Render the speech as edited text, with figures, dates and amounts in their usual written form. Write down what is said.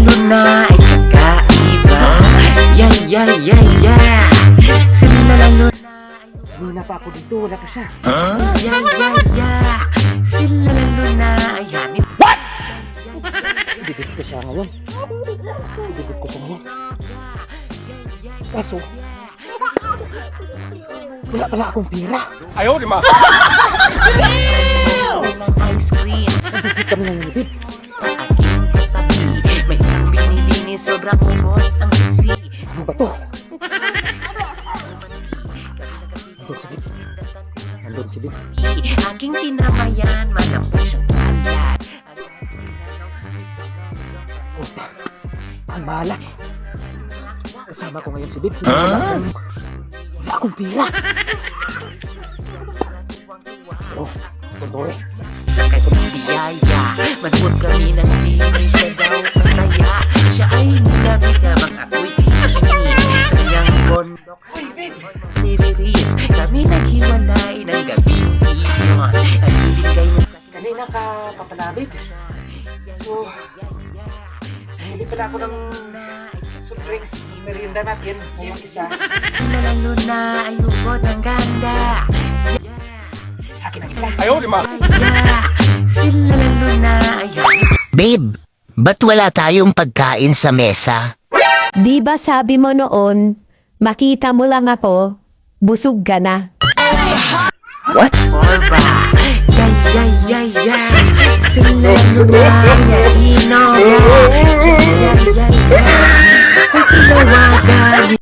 Luna ay kakaiba. Yeah. Sila Luna ay Wala pa ako dito, wala pa siya. yeah. Sila Luna ay hanip. Didit ko siya ngayon. Kaso, wala pala akong pira. Ayaw, di ma. Ng ice cream. Nandito kami ng nilibid. Sa aking katabi, may isang binibini, sobrang umot ang sisi. Ano ba to? Nandun si Big. Aking tinamayan, manampo siyang kalat. Puta, ang malas. Kasama ko ngayon si Big. Wala akong pira. Oh, Totore. Sakay kong biyaya, manhod kami ng sini, siya daw masaya. Siya ay nilamig-lamang ako'y tini. Sa kanyang bondok, niriris. Kami naghiwalay ng gabing iyon. At hindi kayo Kanina ka papanabig. So, hindi pala ako ng soft drinks. Merienda natin sa yung isa. Lalo na ay lubod ng ganda. Sa akin ang isa. Ayaw, di ma. Sila Luna ay Babe, ba't wala tayong pagkain sa mesa? Di ba sabi mo noon, makita mo lang ako, busog ka na. What? Orba. Sila Luna ay ino. Kung tinawagan